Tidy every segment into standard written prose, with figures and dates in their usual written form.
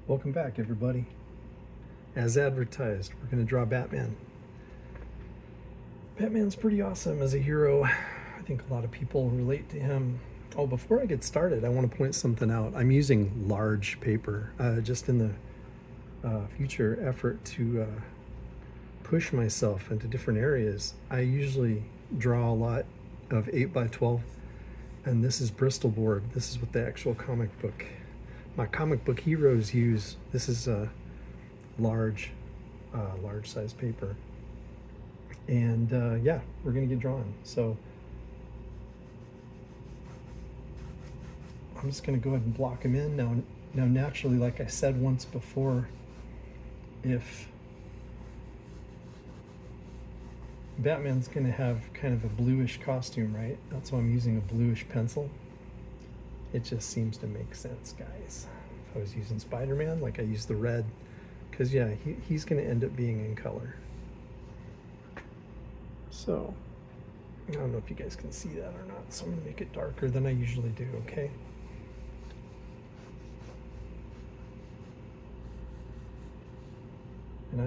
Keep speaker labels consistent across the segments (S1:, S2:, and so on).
S1: Welcome back, everybody. As advertised, we're going to draw Batman. Batman's pretty awesome as a hero. I think a lot of people relate to him. Oh, before I get started, I want to point something out. I'm using large paper just in the future effort to push myself into different areas. I usually draw a lot of 8 by 12, and this is Bristol board. This is what the actual comic book, my comic book heroes use. This is a large size paper, and yeah, we're gonna get drawing. So I'm just gonna go ahead and block them in now. Naturally, like I said once before, if Batman's gonna have kind of a bluish costume, right? That's why I'm using a bluish pencil. It just seems to make sense, guys. If I was using Spider-Man, like I use the red, because yeah, he's gonna end up being in color. So I don't know if you guys can see that or not, so I'm gonna make it darker than I usually do, okay? And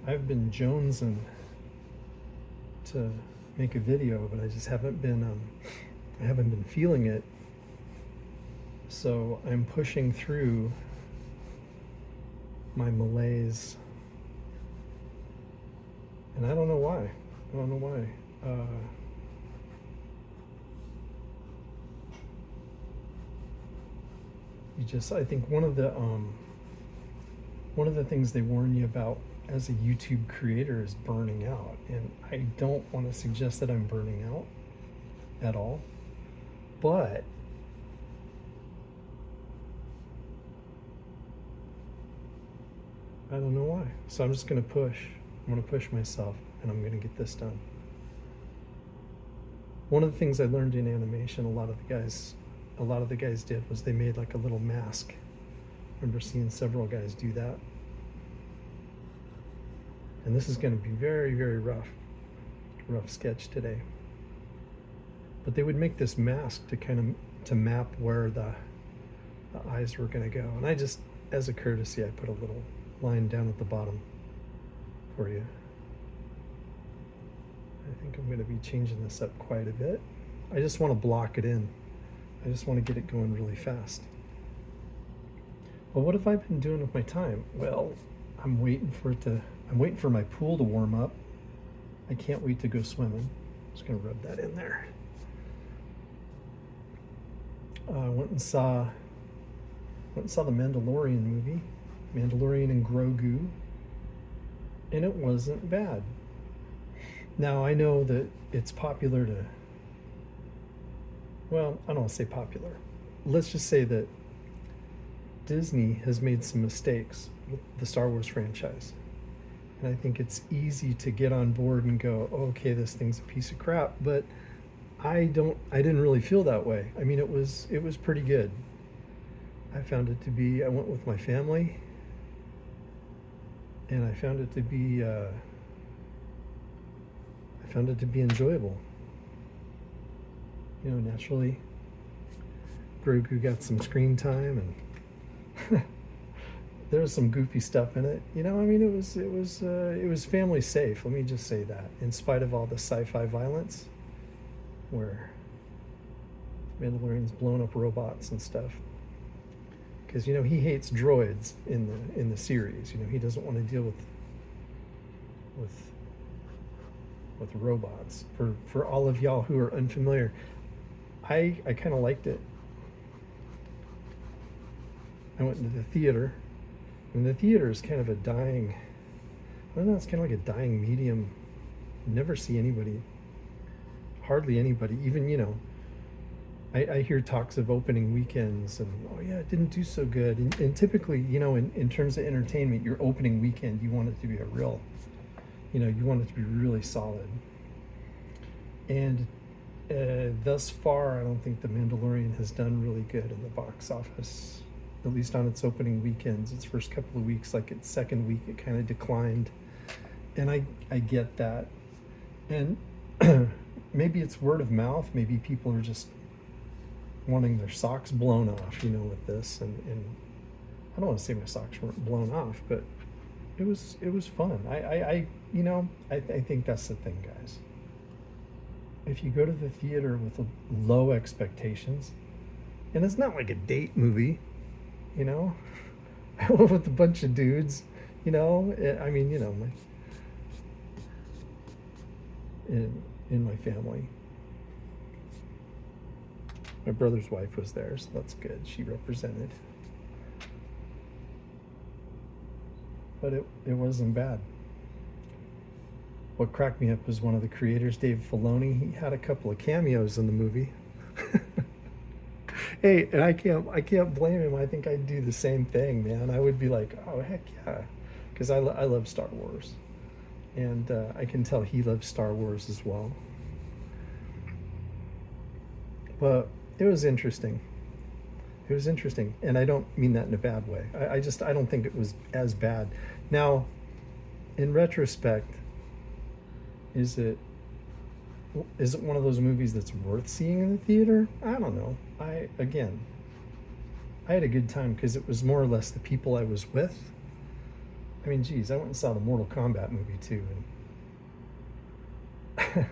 S1: I've been jonesing to make a video, but I just haven't been feeling it. So I'm pushing through my malaise, and I don't know why. I think one of the things they warn you about as a YouTube creator is burning out, and I don't want to suggest that I'm burning out at all, but I don't know why. So I'm just gonna push. I'm gonna push myself, and I'm gonna get this done. One of the things I learned in animation, a lot of the guys did was they made like a little mask. I remember seeing several guys do that. And this is going to be very, very rough sketch today. But they would make this mask to map where the eyes were going to go. And I just, as a courtesy, I put a little line down at the bottom for you. I think I'm going to be changing this up quite a bit. I just want to block it in. I just want to get it going really fast. Well, what have I been doing with my time? Well, I'm waiting for my pool to warm up. I can't wait to go swimming. Just gonna rub that in there. Went and saw the Mandalorian movie, Mandalorian and Grogu, and it wasn't bad. Now I know that it's popular to, well, I don't want to say popular. Let's just say that Disney has made some mistakes with the Star Wars franchise. And I think it's easy to get on board and go, okay, this thing's a piece of crap, but I didn't really feel that way. I mean, it was pretty good. I went with my family, and I found it to be enjoyable. You know, naturally, Grogu got some screen time, and there was some goofy stuff in it. You know, I mean, it was family safe. Let me just say that, in spite of all the sci-fi violence, where Mandalorian's blown up robots and stuff. Because, you know, he hates droids in the series. You know, he doesn't want to deal with robots. For all of y'all who are unfamiliar, I kind of liked it. I went into the theater, and the theater is kind of a dying, I don't know, it's kind of like a dying medium. You never see anybody, hardly anybody, even, you know, I hear talks of opening weekends and, oh yeah, it didn't do so good. And typically, you know, in terms of entertainment, your opening weekend, you want it to be you want it to be really solid. And thus far, I don't think The Mandalorian has done really good in the box office, at least on its opening weekends. Its first couple of weeks, like its second week, it kind of declined. And I get that. And maybe it's word of mouth. Maybe people are just wanting their socks blown off, you know, with this. And I don't want to say my socks weren't blown off, but it was fun. I think that's the thing, guys. If you go to the theater with low expectations, and it's not like a date movie, you know, I went with a bunch of dudes, I mean, in my family. My brother's wife was there, so that's good. She represented. But it wasn't bad. What cracked me up was one of the creators, Dave Filoni. He had a couple of cameos in the movie. Hey, and I can't blame him. I think I'd do the same thing, man. I would be like, oh heck yeah, because I love Star Wars, and I can tell he loves Star Wars as well. But it was interesting. It was interesting, and I don't mean that in a bad way. I don't think it was as bad. Now, in retrospect, is it one of those movies that's worth seeing in the theater? I don't know. I had a good time because it was more or less the people I was with. I mean, geez, I went and saw the Mortal Kombat movie too, and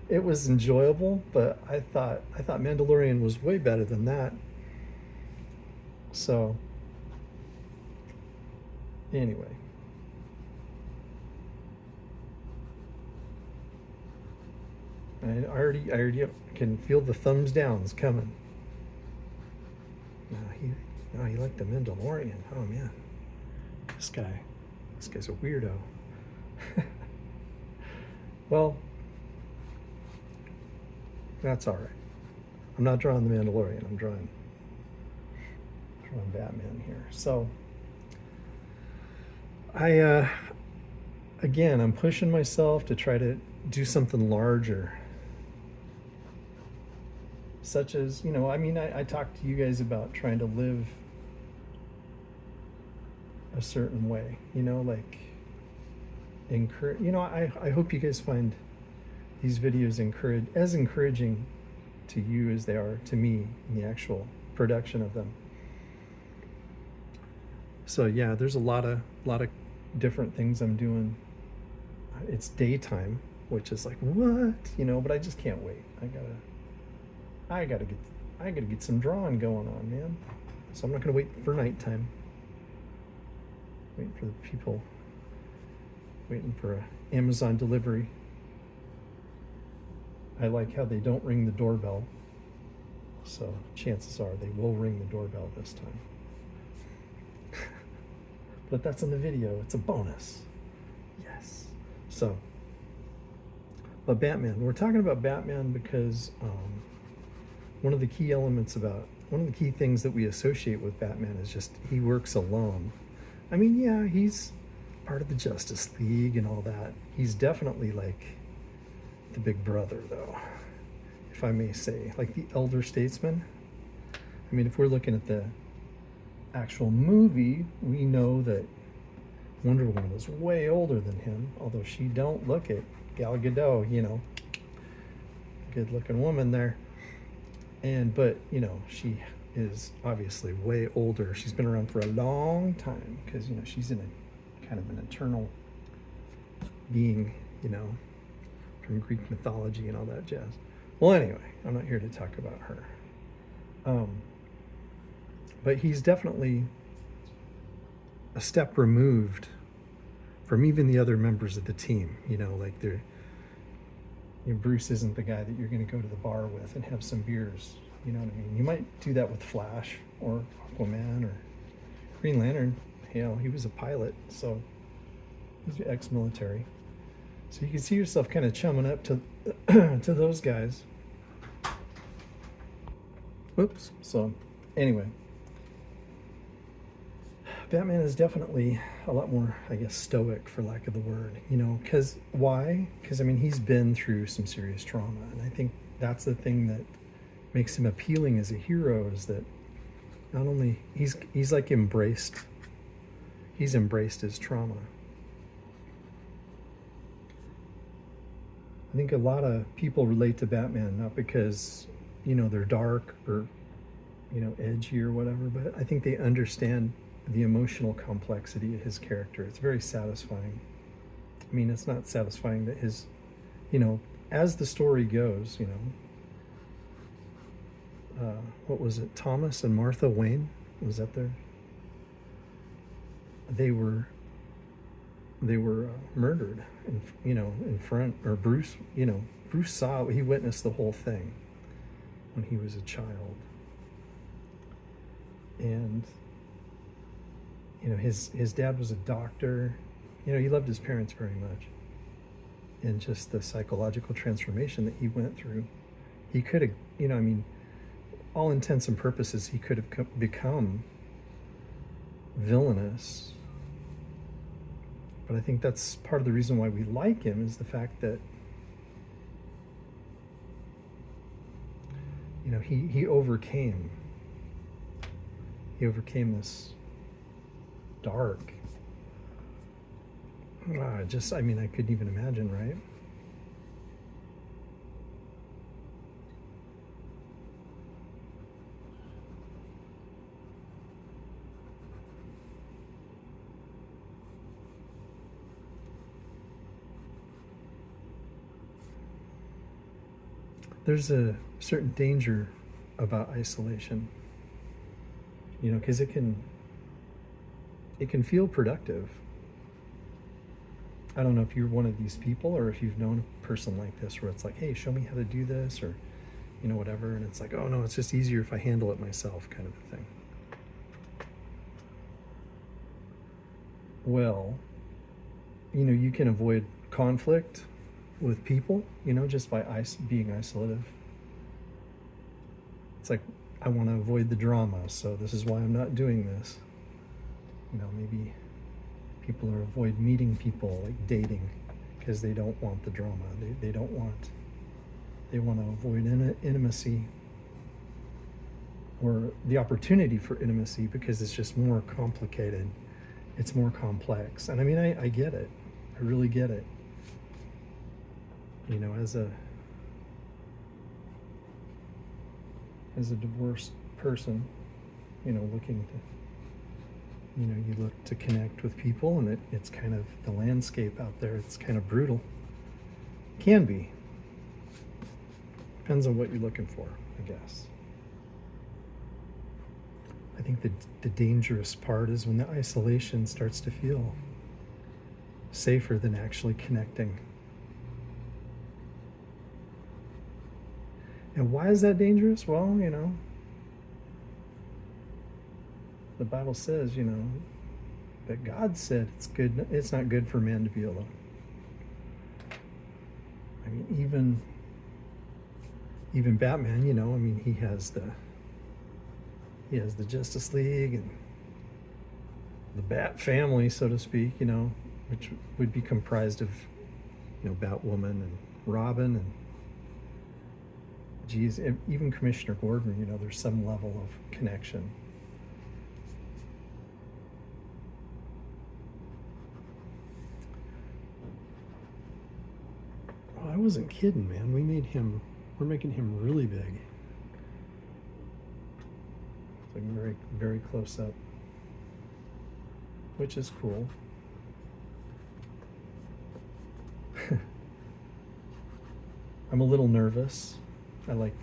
S1: it was enjoyable. But I thought Mandalorian was way better than that. So anyway, I already can feel the thumbs downs coming. No, he liked the Mandalorian. Oh man, this guy's a weirdo. Well, that's all right. I'm not drawing the Mandalorian. I'm drawing Batman here. So I'm pushing myself to try to do something larger, such as, I talked to you guys about trying to live a certain way, like encourage, I hope you guys find these videos encouraging to you as they are to me in the actual production of them. So yeah, there's a lot of different things I'm doing. It's daytime, which is like what, but I just can't wait. I gotta get some drawing going on, man. So I'm not gonna wait for nighttime. Waiting for the people, waiting for a Amazon delivery. I like how they don't ring the doorbell, so chances are they will ring the doorbell this time. But that's in the video. It's a bonus. Yes. So, but Batman. We're talking about Batman because one of the key things that we associate with Batman is just he works alone. I mean, yeah, he's part of the Justice League and all that. He's definitely like the big brother, though, if I may say, like the elder statesman. I mean, if we're looking at the actual movie, we know that Wonder Woman is way older than him, although she don't look it. Gal Gadot, good looking woman there. But she is obviously way older. She's been around for a long time because she's in a kind of an eternal being, from Greek mythology and all that jazz. Well, anyway, I'm not here to talk about her. But he's definitely a step removed from even the other members of the team. Like Bruce isn't the guy that you're going to go to the bar with and have some beers. You know what I mean? You might do that with Flash or Aquaman or Green Lantern. He was a pilot, so he's ex-military. So you can see yourself kind of chumming up to to those guys. Whoops. So anyway, Batman is definitely a lot more, I guess, stoic, for lack of the word, because why? Because, he's been through some serious trauma. And I think that's the thing that makes him appealing as a hero, is that not only he's embraced his trauma. I think a lot of people relate to Batman, not because, they're dark or, edgy or whatever, but I think they understand the emotional complexity of his character. It's very satisfying. I mean, it's not satisfying that his, you know, as the story goes, you know, what was it? Thomas and Martha Wayne, was that their? They were murdered, in front, or Bruce, Bruce saw, he witnessed the whole thing when he was a child, and his dad was a doctor. He loved his parents very much, and just the psychological transformation that he went through, he could have, all intents and purposes, he could have become villainous. But I think that's part of the reason why we like him, is the fact that he overcame this dark, I couldn't even imagine, right? There's a certain danger about isolation, because it can feel productive. I don't know if you're one of these people, or if you've known a person like this, where it's like, hey, show me how to do this, or whatever, and it's like, oh no, it's just easier if I handle it myself, kind of a thing. Well, you can avoid conflict with people, just by being isolative. It's like, I want to avoid the drama, so this is why I'm not doing this. Maybe people avoid meeting people, like dating, because they don't want the drama. They want to avoid intimacy, or the opportunity for intimacy, because it's just more complicated. It's more complex. And I get it. I really get it. As a divorced person, looking to, you look to connect with people, and it's kind of, the landscape out there, it's kind of brutal. Can be. Depends on what you're looking for, I guess. I think the dangerous part is when the isolation starts to feel safer than actually connecting. And why is that dangerous? Well, the Bible says, that God said it's not good for man to be alone. Even Batman, he has the Justice League and the Bat family, so to speak, which would be comprised of, Batwoman and Robin, and even Commissioner Gordon, there's some level of connection. Oh, I wasn't kidding, man. We're making him really big. It's like very, very close up, which is cool. I'm a little nervous. I like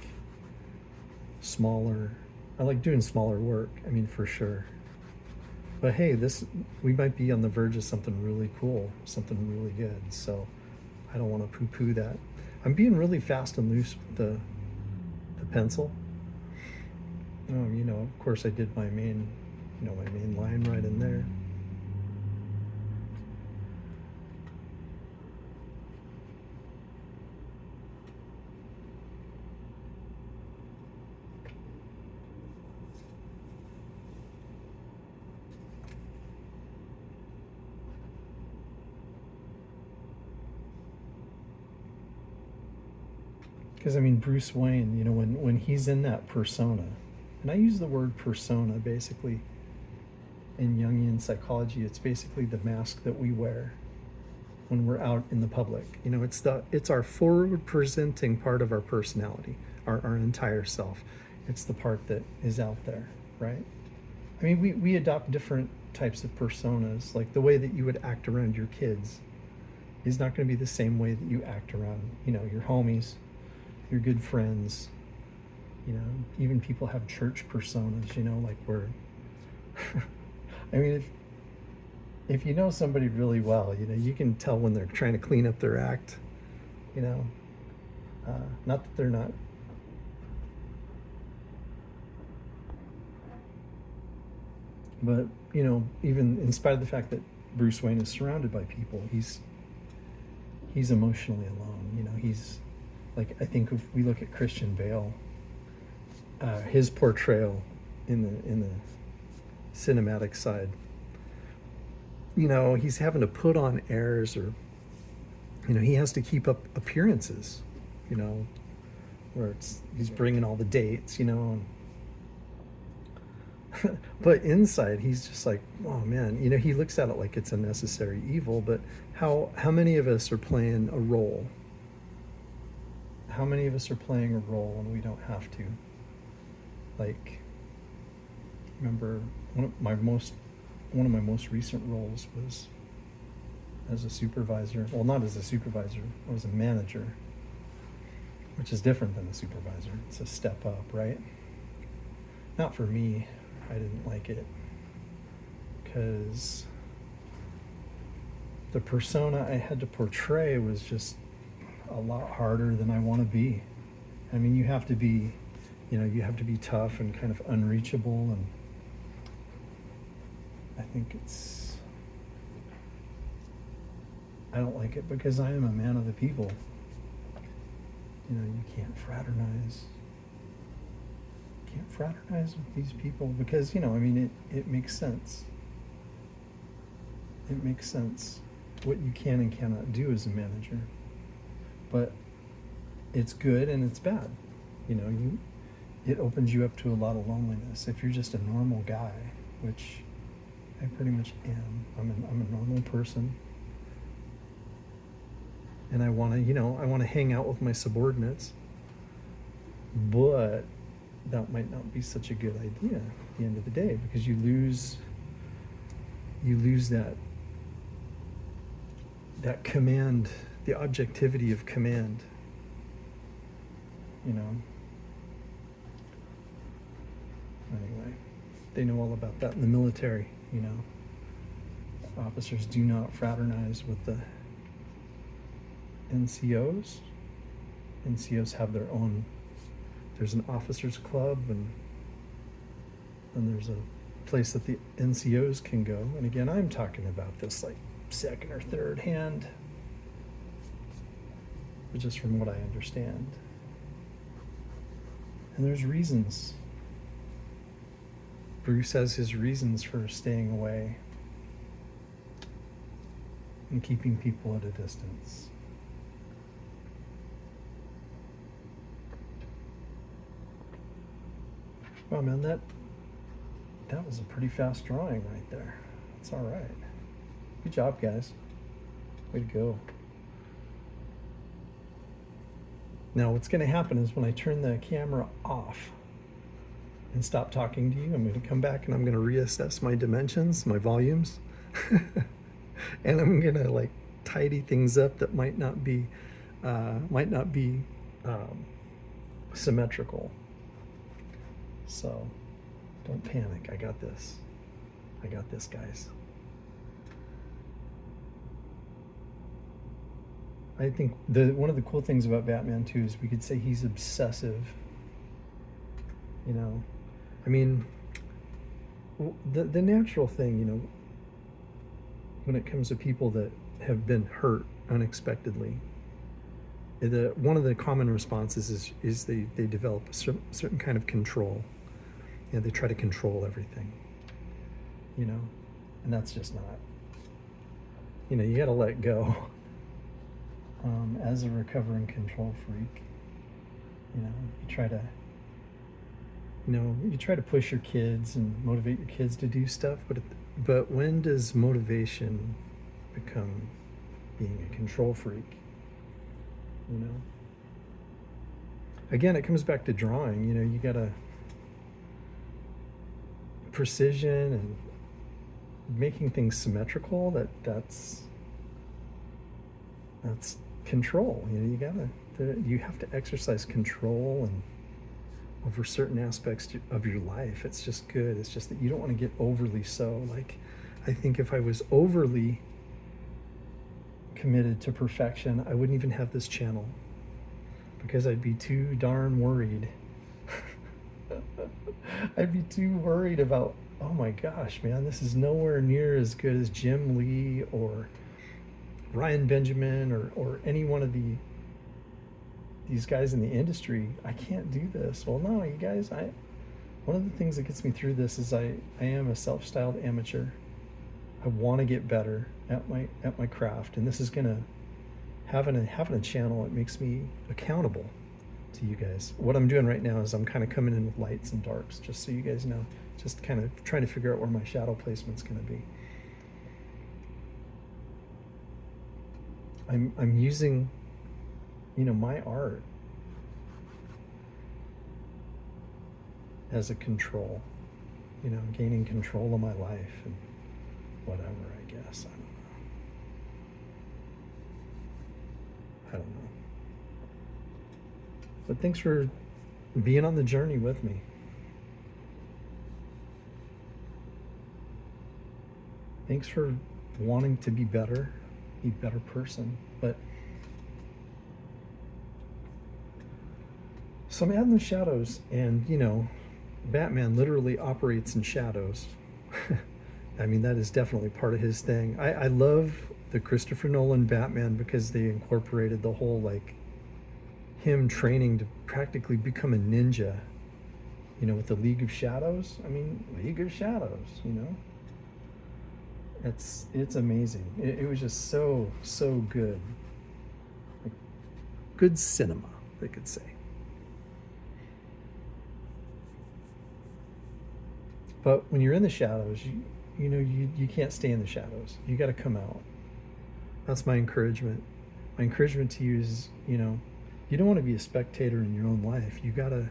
S1: doing smaller work, for sure. But hey, we might be on the verge of something really cool, something really good. So I don't want to poo-poo that. I'm being really fast and loose with the pencil. Of course I did my main line right in there. Because Bruce Wayne, when he's in that persona, and I use the word persona basically in Jungian psychology, it's basically the mask that we wear when we're out in the public. It's our forward presenting part of our personality, our entire self. It's the part that is out there, right? I mean, we adopt different types of personas. Like the way that you would act around your kids is not going to be the same way that you act around, your homies, your good friends. Even people have church personas, like where, I mean, if you know somebody really well, you can tell when they're trying to clean up their act, you know, not that they're not. But, even in spite of the fact that Bruce Wayne is surrounded by people, he's emotionally alone. He's like, I think if we look at Christian Bale, his portrayal in the cinematic side, he's having to put on airs, or he has to keep up appearances, where he's bringing all the dates, and but inside he's just like, oh man, he looks at it like it's a necessary evil. But how many of us are playing a role? How many of us are playing a role and we don't have to? Like, remember one of my most recent roles was as a supervisor. Well, not as a supervisor, I was a manager, which is different than a supervisor. It's a step up, right? Not for me. I didn't like it because the persona I had to portray was just a lot harder than I want to be. I mean, you have to be tough and kind of unreachable, and I think I don't like it because I am a man of the people. You can't fraternize. Can't fraternize with these people because, it makes sense. It makes sense what you can and cannot do as a manager. But it's good and it's bad. It opens you up to a lot of loneliness. If you're just a normal guy, which I pretty much am. I'm a normal person. And I want to hang out with my subordinates. But that might not be such a good idea at the end of the day, because you lose that command, the objectivity of command. Anyway, they know all about that in the military. Officers do not fraternize with the NCOs. NCOs have their own. There's an officers club, and there's a place that the NCOs can go. And again, I'm talking about this like second or third hand, but just from what I understand. And there's reasons. Bruce has his reasons for staying away and keeping people at a distance. Wow, man, that was a pretty fast drawing right there. It's all right. Good job, guys. Way to go. Now, what's going to happen is when I turn the camera off and stop talking to you, I'm going to come back and I'm going to reassess my dimensions, my volumes, and I'm going to tidy things up that might not be symmetrical. So don't panic. I got this. Guys. I think one of the cool things about Batman too is we could say he's obsessive. I mean, the natural thing, when it comes to people that have been hurt unexpectedly, one of the common responses is they develop a certain kind of control. They try to control everything, and that's just not, you got to let go. As a recovering control freak, you try to push your kids and motivate your kids to do stuff, but when does motivation become being a control freak? Again, it comes back to drawing. You gotta precision and making things symmetrical, that's control. You know, you have to exercise control and over certain aspects of your life. It's just good. It's just that you don't want to get overly so. Like, I think if I was overly committed to perfection, I wouldn't even have this channel, because I'd be too darn worried. I'd be too worried about, oh my gosh, man, this is nowhere near as good as Jim Lee or Ryan Benjamin or any one of these guys in the industry. I can't do this. Well, no, you guys, one of the things that gets me through this is I am a self-styled amateur. I want to get better at my craft, and this is gonna having a channel. It makes me accountable to you guys. What I'm doing right now is I'm kind of coming in with lights and darks, just so you guys know. Just kind of trying to figure out where my shadow placement's going to be. I'm using, my art as a control, gaining control of my life and whatever, I guess. I don't know. But thanks for being on the journey with me. Thanks for wanting to be better, be a better person. But so I'm out in the shadows, and Batman literally operates in shadows. I mean, that is definitely part of his thing. I love the Christopher Nolan Batman because they incorporated the whole, like, him training to practically become a ninja, with the League of Shadows. I mean, League of Shadows, It's amazing. It was just so good. Like, good cinema, they could say. But when you're in the shadows, you can't stay in the shadows. You got to come out. That's my encouragement. My encouragement to you is, you don't want to be a spectator in your own life. You gotta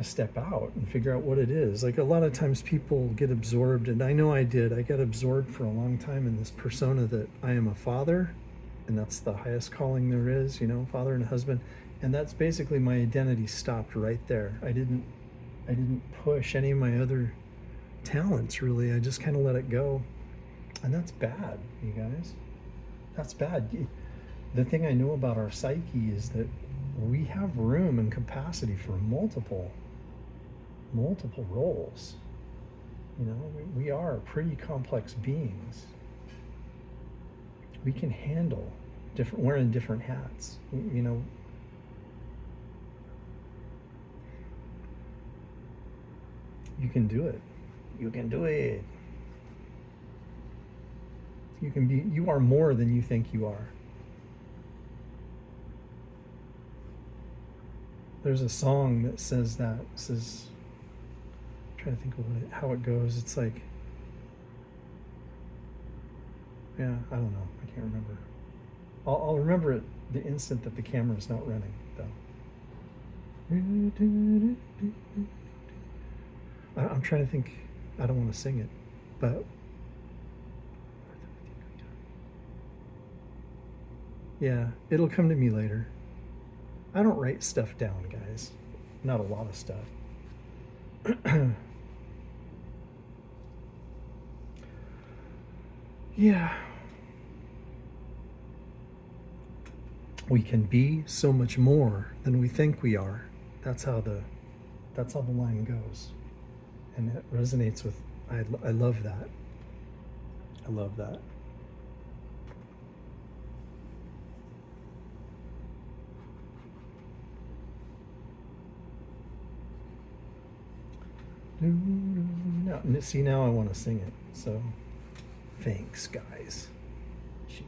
S1: step out and figure out what it is. Like, a lot of times people get absorbed, and I know I did. I got absorbed for a long time in this persona that I am a father, and that's the highest calling there is, father and husband. And that's basically my identity stopped right there. I didn't push any of my other talents, really. I just kind of let it go. And that's bad, you guys. That's bad. The thing I know about our psyche is that we have room and capacity for multiple roles. We are pretty complex beings. We can handle wearing different hats. You can do it. You can do it. You are more than you think you are. There's a song that says that. It says, I'm trying to think of how it goes. It's like, yeah, I don't know. I can't remember. I'll remember it the instant that the camera is not running, though. I'm trying to think. I don't want to sing it, but yeah, it'll come to me later. I don't write stuff down, guys. Not a lot of stuff. Yeah. We can be so much more than we think we are. That's how the line goes. And it resonates with, I love that. I love that. No, see, now I want to sing it. So, thanks, guys. Jeez.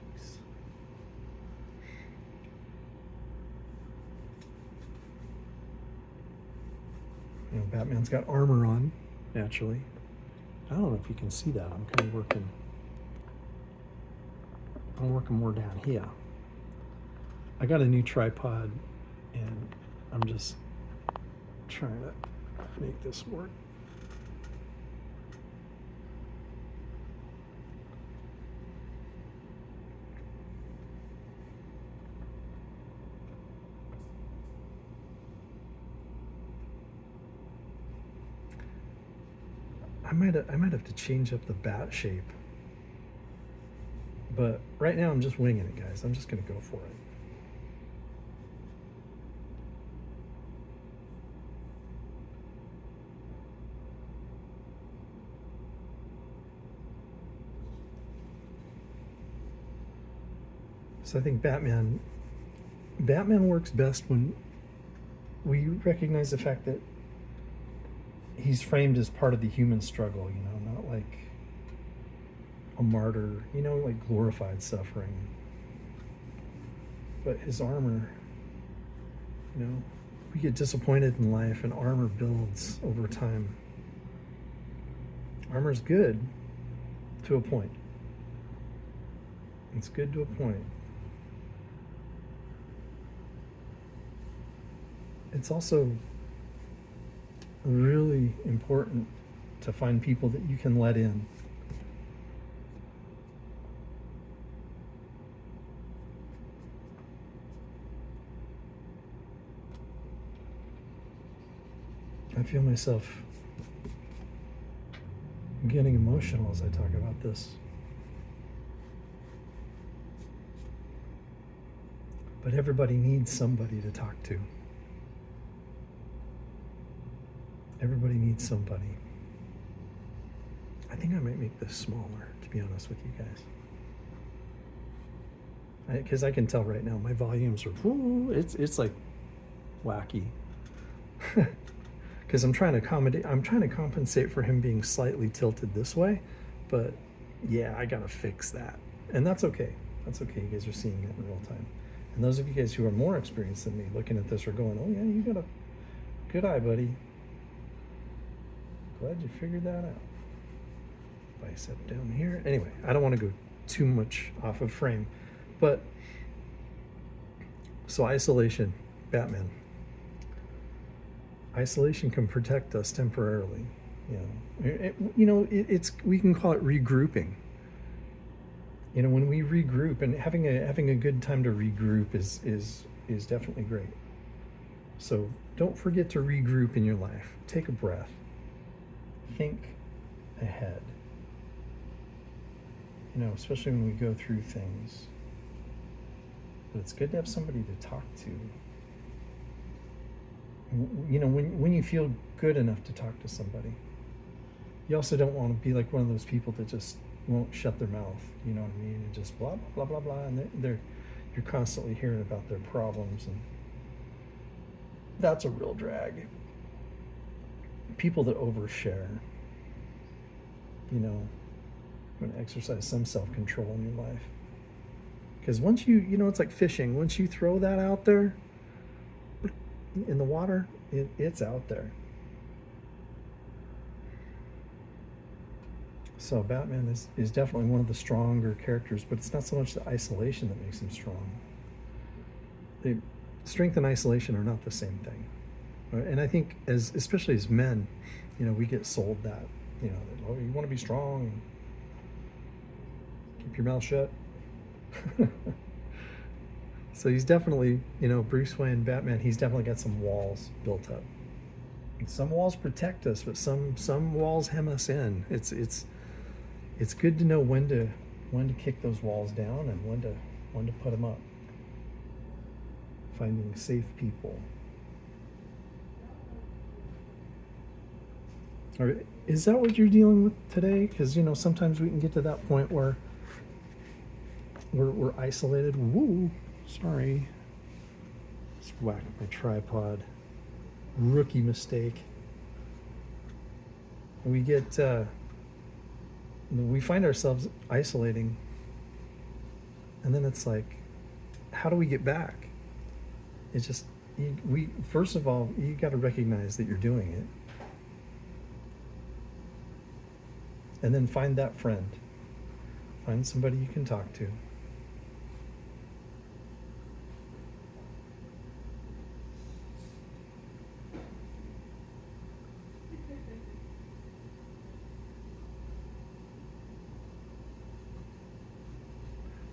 S1: Batman's got armor on, naturally. I don't know if you can see that. I'm kind of working. I'm working more down here. I got a new tripod, and I'm just trying to make this work. I might have to change up the bat shape. But right now I'm just winging it, guys. I'm just going to go for it. So I think Batman works best when we recognize the fact that he's framed as part of the human struggle, you know, not like a martyr, you know, like glorified suffering. But his armor, you know, we get disappointed in life and armor builds over time. Armor's good to a point. It's good to a point. It's also really important to find people that you can let in. I feel myself getting emotional as I talk about this. But everybody needs somebody to talk to. Everybody needs somebody. I think I might make this smaller, to be honest with you guys. Because I can tell right now my volumes are, it's like wacky. Because I'm trying to compensate for him being slightly tilted this way, but yeah, I gotta fix that. And that's okay. That's okay. You guys are seeing it in real time. And those of you guys who are more experienced than me looking at this are going, oh yeah, you got a good eye, buddy. Glad you figured that out. Bicep down here. Anyway, I don't want to go too much off of frame, but so isolation, Batman. Isolation can protect us temporarily. It's we can call it regrouping. You know, when we regroup, and having a good time to regroup is definitely great. So don't forget to regroup in your life. Take a breath. Think ahead. You know, especially when we go through things. But it's good to have somebody to talk to. You know, when you feel good enough to talk to somebody. You also don't want to be like one of those people that just won't shut their mouth, you know what I mean, and just blah blah blah blah blah, and you're constantly hearing about their problems, and that's a real drag. People that overshare, you know, going to exercise some self-control in your life, because once you know, it's like fishing. Once you throw that out there in the water, it's out there. So Batman is definitely one of the stronger characters, but it's not so much the isolation that makes him strong. The strength and isolation are not the same thing. Right? And I think, especially as men, you know, we get sold that, you know, that, oh, you want to be strong, keep your mouth shut. So he's definitely, you know, Bruce Wayne, Batman, he's definitely got some walls built up. And some walls protect us, but some walls hem us in. It's good to know when to kick those walls down and when to put them up. Finding safe people. All right, is that what you're dealing with today? Because, you know, sometimes we can get to that point where we're isolated. Woo, sorry. Just whacked my tripod. Rookie mistake. We get we find ourselves isolating, and then it's like, how do we get back? It's just we first of all, you got to recognize that you're doing it, and then find that friend, find somebody you can talk to.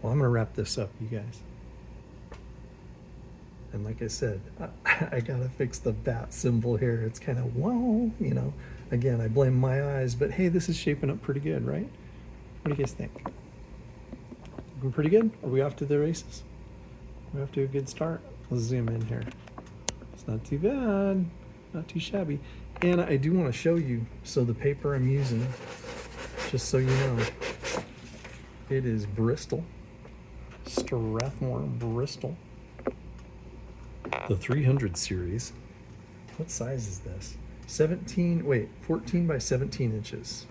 S1: Well, I'm going to wrap this up, you guys. And like I said, I gotta fix the bat symbol here. It's kind of, wow, you know. Again, I blame my eyes, but hey, this is shaping up pretty good, right? What do you guys think? Looking pretty good? Are we off to the races? We're off to a good start. Let's zoom in here. It's not too bad, not too shabby. And I do want to show you, so the paper I'm using, just so you know, it is Bristol, Strathmore Bristol. The 300 series. What size is this? 14 by 17 inches.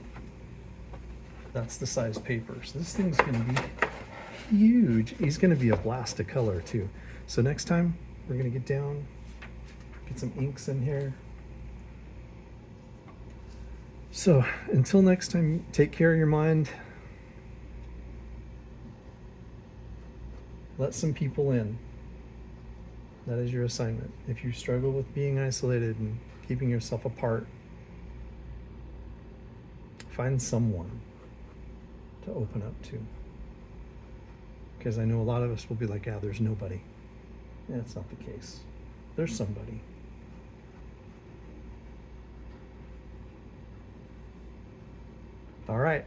S1: That's the size paper. So this thing's going to be huge. He's going to be a blast of color too. So next time we're going to get down, get some inks in here. So until next time, take care of your mind. Let some people in. That is your assignment. If you struggle with being isolated and keeping yourself apart, find someone to open up to. Because I know a lot of us will be like, yeah, there's nobody. That's not the case. There's somebody. All right.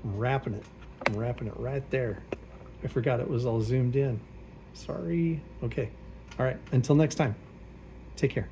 S1: I'm wrapping it. I'm wrapping it right there. I forgot it was all zoomed in. Sorry. Okay. All right. Until next time. Take care.